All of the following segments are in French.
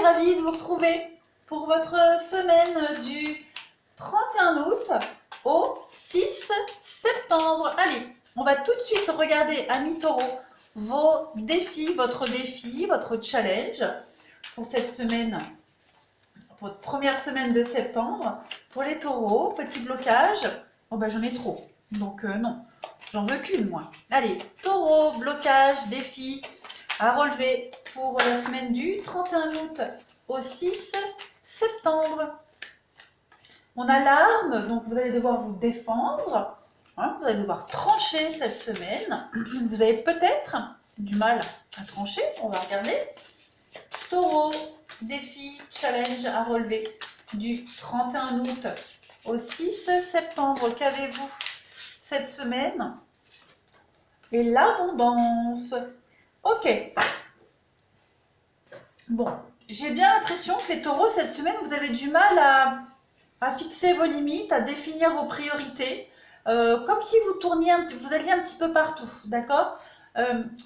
ravie de vous retrouver pour votre semaine du 31 août au 6 septembre. Allez, on va tout de suite regarder, amis taureaux, vos défis, votre challenge pour cette semaine, votre première semaine de septembre. Pour les taureaux, petit blocage. Oh ben j'en ai trop, donc non, j'en veux qu'une moi. Allez, taureau, blocage, défi à relever pour la semaine du 31 août au 6 septembre. On a l'arme, donc vous allez devoir vous défendre, hein, vous allez devoir trancher cette semaine. Vous avez peut-être du mal à trancher, on va regarder. Taureau, défi, challenge à relever du 31 août au 6 septembre. Qu'avez-vous cette semaine? Et l'abondance. Ok. Bon, j'ai bien l'impression que les taureaux, cette semaine, vous avez du mal à fixer vos limites, à définir vos priorités, comme si vous tourniez, vous alliez un petit peu partout, d'accord?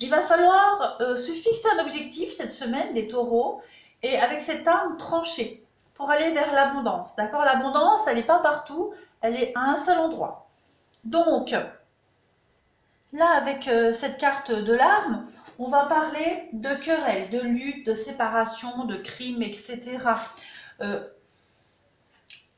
Il va falloir se fixer un objectif cette semaine, les taureaux, et avec cette arme tranchée, pour aller vers l'abondance, d'accord? L'abondance, elle n'est pas partout, elle est à un seul endroit. Donc, là, avec cette carte de l'arme, on va parler de querelles, de lutte, de séparation, de crimes, etc.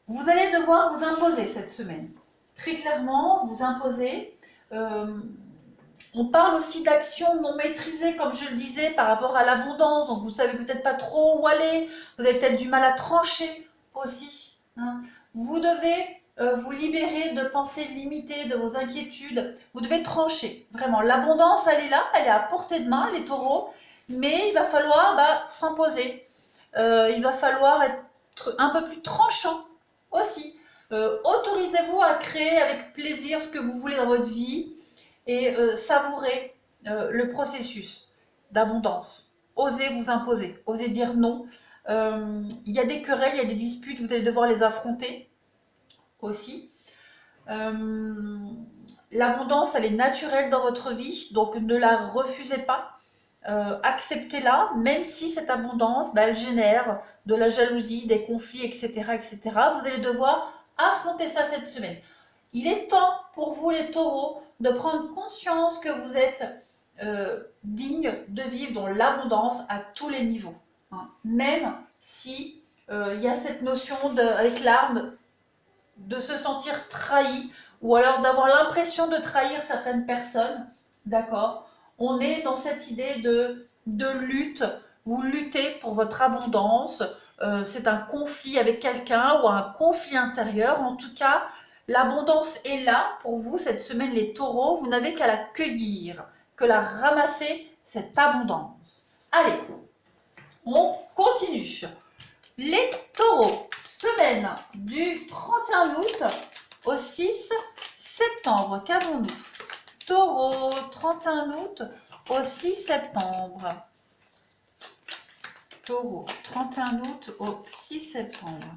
Vous allez devoir vous imposer cette semaine. Très clairement, vous imposer. On parle aussi d'actions non maîtrisées, comme je le disais, par rapport à l'abondance. Donc, vous ne savez peut-être pas trop où aller. Vous avez peut-être du mal à trancher aussi. Hein. Vous devez vous libérer de pensées limitées, de vos inquiétudes. Vous devez trancher. Vraiment, l'abondance, elle est là, elle est à portée de main, les taureaux. Mais il va falloir s'imposer. Il va falloir être un peu plus tranchant aussi. Autorisez-vous à créer avec plaisir ce que vous voulez dans votre vie et savourer le processus d'abondance. Osez vous imposer, osez dire non. Il y a des querelles, il y a des disputes, vous allez devoir les affronter aussi. L'abondance, elle est naturelle dans votre vie, donc ne la refusez pas. Acceptez-la, même si cette abondance, elle génère de la jalousie, des conflits, etc., etc. Vous allez devoir affronter ça cette semaine. Il est temps pour vous, les taureaux, de prendre conscience que vous êtes digne de vivre dans l'abondance à tous les niveaux. Hein. Même si il y a cette notion, avec l'arme, de se sentir trahi, ou alors d'avoir l'impression de trahir certaines personnes, d'accord? On est dans cette idée de lutte, vous luttez pour votre abondance, c'est un conflit avec quelqu'un ou un conflit intérieur. En tout cas, l'abondance est là pour vous cette semaine, les taureaux, vous n'avez qu'à la cueillir, que la ramasser, cette abondance. Allez, on continue. Les taureaux, semaine du 31 août au 6 septembre, qu'avons-nous? Taureau, 31 août au 6 septembre. Taureau, 31 août au 6 septembre.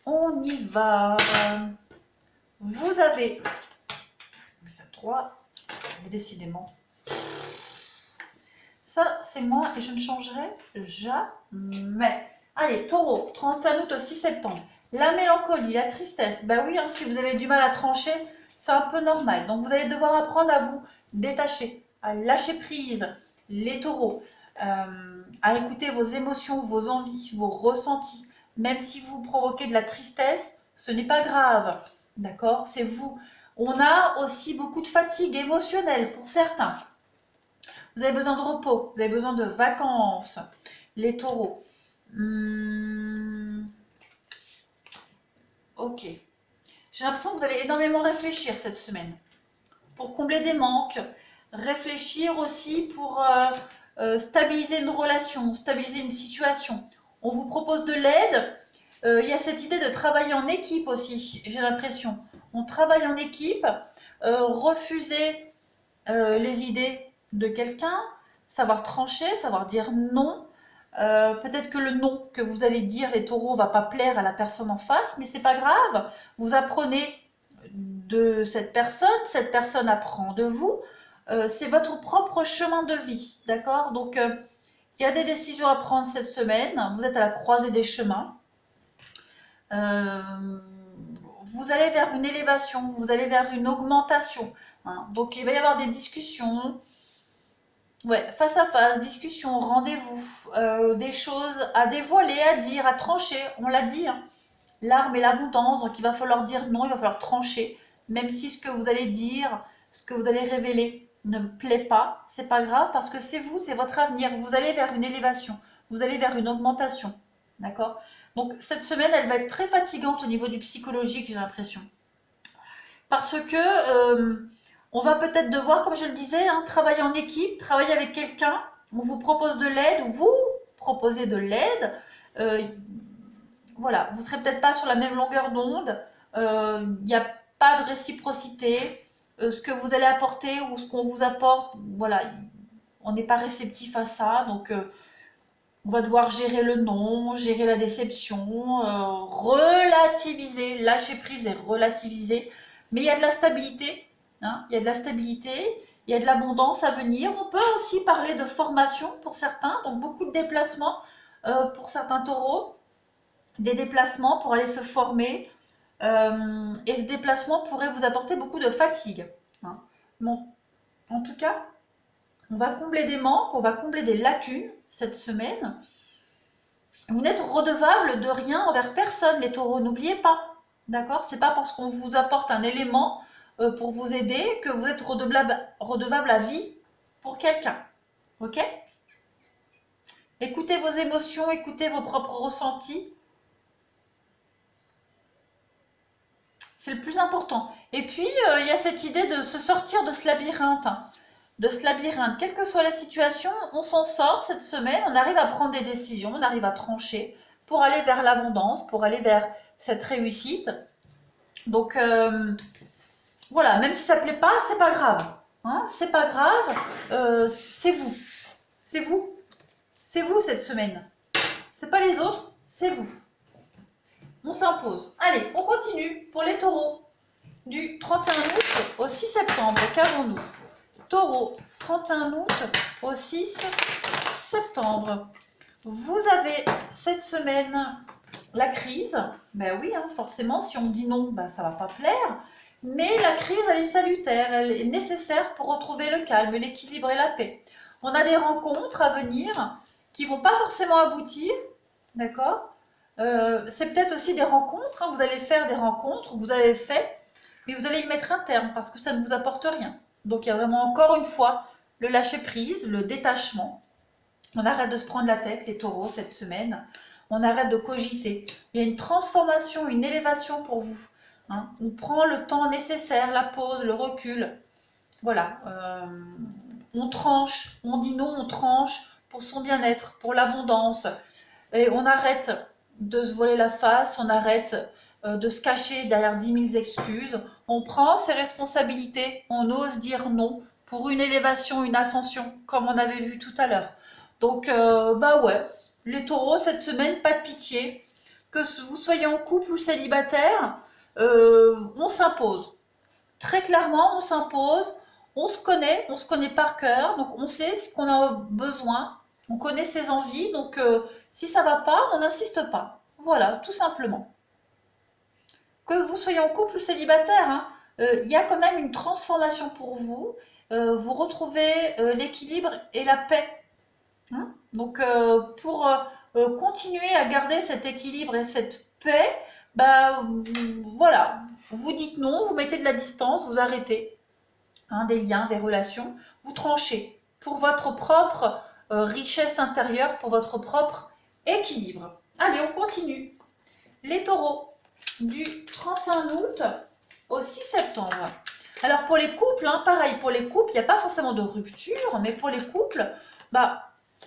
On y va. Vous avez... Ça 3, décidément. Ça, c'est moi et je ne changerai jamais. Allez, taureau, 31 août au 6 septembre. La mélancolie, la tristesse. Bah oui, hein, si vous avez du mal à trancher, c'est un peu normal. Donc, vous allez devoir apprendre à vous détacher, à lâcher prise, les taureaux, à écouter vos émotions, vos envies, vos ressentis. Même si vous provoquez de la tristesse, ce n'est pas grave. D'accord? C'est vous. On a aussi beaucoup de fatigue émotionnelle pour certains. Vous avez besoin de repos, vous avez besoin de vacances, les taureaux. Ok. J'ai l'impression que vous allez énormément réfléchir cette semaine. Pour combler des manques, réfléchir aussi pour stabiliser une relation, stabiliser une situation. On vous propose de l'aide. Il y a cette idée de travailler en équipe aussi, j'ai l'impression. On travaille en équipe, refuser les idées de quelqu'un, savoir trancher, savoir dire non. Peut-être que le non que vous allez dire, les taureaux, va pas plaire à la personne en face, mais c'est pas grave. Vous apprenez de cette personne apprend de vous. c'est votre propre chemin de vie, d'accord? Donc, il y a des décisions à prendre cette semaine. Vous êtes à la croisée des chemins. Euh, vous allez vers une élévation, vous allez vers une augmentation, hein. Donc, il va y avoir des discussions, ouais, face à face, discussions, rendez-vous, des choses à dévoiler, à dire, à trancher. On l'a dit, hein. L'arme et l'abondance, donc il va falloir dire non, il va falloir trancher, même si ce que vous allez dire, ce que vous allez révéler ne me plaît pas, c'est pas grave parce que c'est vous, c'est votre avenir, vous allez vers une élévation, vous allez vers une augmentation, d'accord? Donc cette semaine, elle va être très fatigante au niveau du psychologique, j'ai l'impression, parce que on va peut-être devoir, comme je le disais, hein, travailler en équipe, travailler avec quelqu'un, on vous propose de l'aide, ou vous proposez de l'aide. Euh, voilà, vous serez peut-être pas sur la même longueur d'onde, il n'y a pas de réciprocité, ce que vous allez apporter ou ce qu'on vous apporte, voilà, on n'est pas réceptif à ça, donc on va devoir gérer le non, gérer la déception, relativiser, lâcher prise et relativiser, mais il y a de la stabilité, hein, il y a de la stabilité, il y a de l'abondance à venir. On peut aussi parler de formation pour certains, donc beaucoup de déplacements pour certains taureaux, des déplacements pour aller se former. Et ce déplacement pourrait vous apporter beaucoup de fatigue, hein. Bon, en tout cas, on va combler des manques, on va combler des lacunes cette semaine. Vous n'êtes redevable de rien envers personne, les taureaux, n'oubliez pas. D'accord? C'est pas parce qu'on vous apporte un élément pour vous aider que vous êtes redevable à vie pour quelqu'un. Ok? Écoutez vos émotions, écoutez vos propres ressentis. C'est le plus important. Et puis, il y a cette idée de se sortir de ce labyrinthe, hein. De ce labyrinthe. Quelle que soit la situation, on s'en sort cette semaine, on arrive à prendre des décisions, on arrive à trancher pour aller vers l'abondance, pour aller vers cette réussite. Donc, voilà, même si ça ne plaît pas, c'est pas grave, hein, c'est pas grave, c'est vous. C'est vous. C'est vous cette semaine. C'est pas les autres, c'est vous. On s'impose. Allez, on continue pour les taureaux. Du 31 août au 6 septembre, qu'avons-nous? Taureau, 31 août au 6 septembre. Vous avez cette semaine la crise. Ben oui, hein, forcément, si on me dit non, ben ça va pas plaire. Mais la crise, elle est salutaire, elle est nécessaire pour retrouver le calme, l'équilibre et la paix. On a des rencontres à venir qui vont pas forcément aboutir, d'accord? C'est peut-être aussi des rencontres, hein, vous allez faire des rencontres, vous avez fait, mais vous allez y mettre un terme parce que ça ne vous apporte rien. Donc il y a vraiment encore une fois le lâcher prise, le détachement. On arrête de se prendre la tête, les taureaux, cette semaine. On arrête de cogiter. Il y a une transformation, une élévation pour vous, hein. On prend le temps nécessaire, la pause, le recul. Voilà. On tranche, on dit non, on tranche pour son bien-être, pour l'abondance. Et on arrête de se voler la face, on arrête de se cacher derrière 10 000 excuses. On prend ses responsabilités, on ose dire non pour une élévation, une ascension, comme on avait vu tout à l'heure. Donc, bah ouais, les taureaux, cette semaine, pas de pitié. Que vous soyez en couple ou célibataire, on s'impose. Très clairement, on s'impose. On se connaît par cœur, donc on sait ce qu'on a besoin. On connaît ses envies, donc si ça va pas, on n'insiste pas. Voilà, tout simplement. Que vous soyez en couple ou célibataire, hein, il y a quand même une transformation pour vous. Vous retrouvez l'équilibre et la paix, hein. Donc, pour continuer à garder cet équilibre et cette paix, bah, voilà, vous dites non, vous mettez de la distance, vous arrêtez, hein, des liens, des relations, vous tranchez pour votre propre richesse intérieure, pour votre propre équilibre. Allez, on continue. Les taureaux, du 31 août au 6 septembre. Alors pour les couples, hein, pareil, pour les couples, il n'y a pas forcément de rupture, mais pour les couples, bah,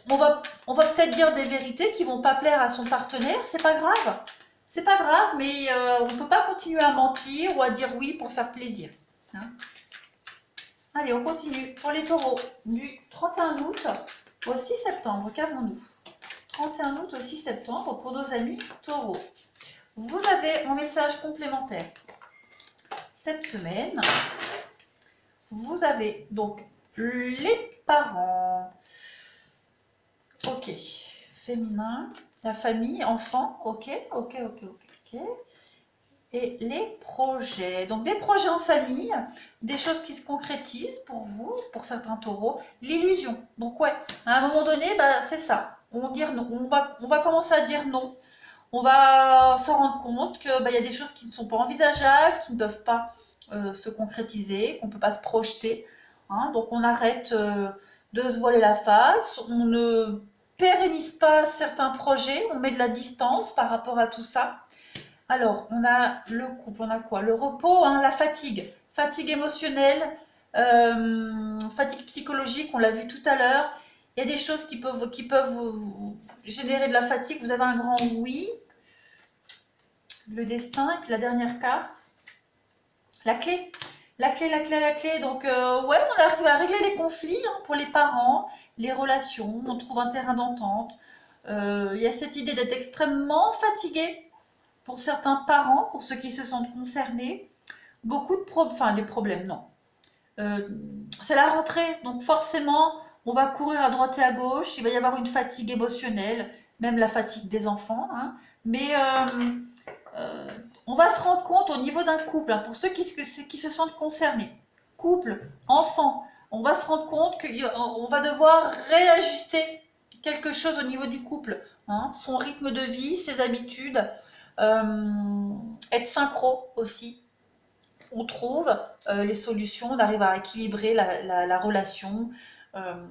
on va peut-être dire des vérités qui vont pas plaire à son partenaire, c'est pas grave. C'est pas grave, mais on ne peut pas continuer à mentir ou à dire oui pour faire plaisir, hein. Allez, on continue. Pour les taureaux, du 31 août au 6 septembre, qu'avons-nous? 31 août au 6 septembre pour nos amis taureaux. Vous avez un message complémentaire. Cette semaine, vous avez donc Les parents. Ok. Féminin. La famille, enfant. Ok, ok, ok, ok, ok. Et les projets. Donc des projets en famille, des choses qui se concrétisent pour vous, pour certains taureaux. L'illusion. Donc ouais, à un moment donné, bah, c'est ça. Dire non. On va commencer à dire non. On va se rendre compte que bah, y a des choses qui ne sont pas envisageables, qui ne peuvent pas se concrétiser, qu'on ne peut pas se projeter. Hein. Donc on arrête de se voiler la face, on ne pérennise pas certains projets, on met de la distance par rapport à tout ça. Alors, on a le couple, on a quoi? Le repos, hein, la fatigue. Fatigue émotionnelle, fatigue psychologique, on l'a vu tout à l'heure. Il y a des choses qui peuvent vous générer de la fatigue. Vous avez un grand oui, le destin, et puis la dernière carte, la clé. La clé, la clé, la clé. Donc, ouais, on arrive à régler les conflits hein, pour les parents, les relations, on trouve un terrain d'entente. Il y a cette idée d'être extrêmement fatigué pour certains parents, pour ceux qui se sentent concernés. Beaucoup de problèmes, enfin, les problèmes, non. Euh, c'est la rentrée, donc forcément, on va courir à droite et à gauche, il va y avoir une fatigue émotionnelle, même la fatigue des enfants. Hein. Mais euh, on va se rendre compte au niveau d'un couple, hein, pour ceux qui se sentent concernés, couple, enfant, on va se rendre compte qu'on va devoir réajuster quelque chose au niveau du couple, hein, son rythme de vie, ses habitudes, être synchro aussi. On trouve les solutions, on arrive à équilibrer la relation, euh,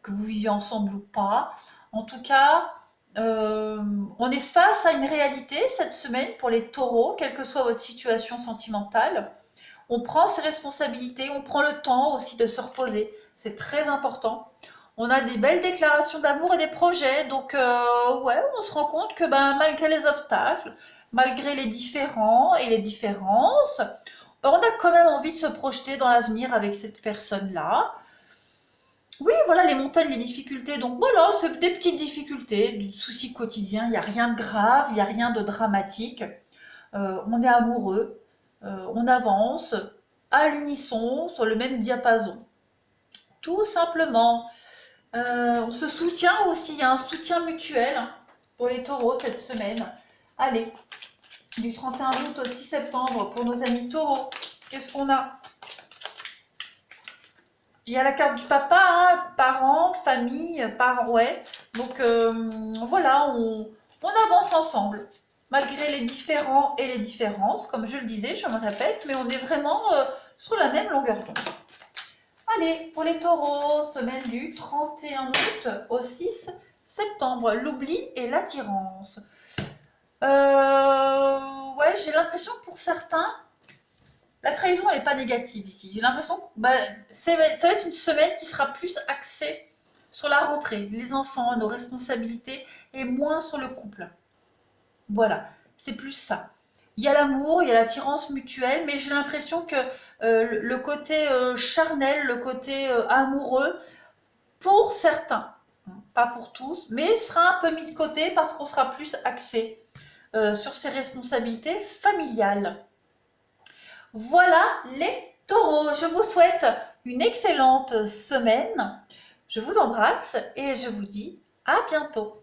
que vous vivez ensemble ou pas. En tout cas, on est face à une réalité cette semaine pour les taureaux, quelle que soit votre situation sentimentale. On prend ses responsabilités, on prend le temps aussi de se reposer. C'est très important. On a des belles déclarations d'amour et des projets. Donc, ouais, on se rend compte que ben, malgré les obstacles, malgré les différends et les différences, ben, on a quand même envie de se projeter dans l'avenir avec cette personne-là. Oui, voilà les montagnes, les difficultés. Donc voilà, c'est des petites difficultés, des soucis quotidiens. Il n'y a rien de grave, il n'y a rien de dramatique. On est amoureux, on avance à l'unisson sur le même diapason. Tout simplement. On se soutient aussi, il y a un soutien mutuel hein, pour les taureaux cette semaine. Allez, du 31 août au 6 septembre pour nos amis taureaux. Qu'est-ce qu'on a? Il y a la carte du papa, hein, parents, famille, parents, ouais. Donc voilà, on avance ensemble, malgré les différends et les différences. Comme je le disais, je me répète, mais on est vraiment sur la même longueur d'onde. Allez, pour les taureaux, semaine du 31 août au 6 septembre, l'oubli et l'attirance. Ouais, j'ai l'impression que pour certains, la trahison, elle n'est pas négative ici. J'ai l'impression que bah, ça va être une semaine qui sera plus axée sur la rentrée, les enfants, nos responsabilités, et moins sur le couple. Voilà, c'est plus ça. Il y a l'amour, il y a l'attirance mutuelle, mais j'ai l'impression que le côté charnel, le côté amoureux, pour certains, hein, pas pour tous, mais sera un peu mis de côté parce qu'on sera plus axé sur ses responsabilités familiales. Voilà les taureaux, je vous souhaite une excellente semaine, je vous embrasse et je vous dis à bientôt.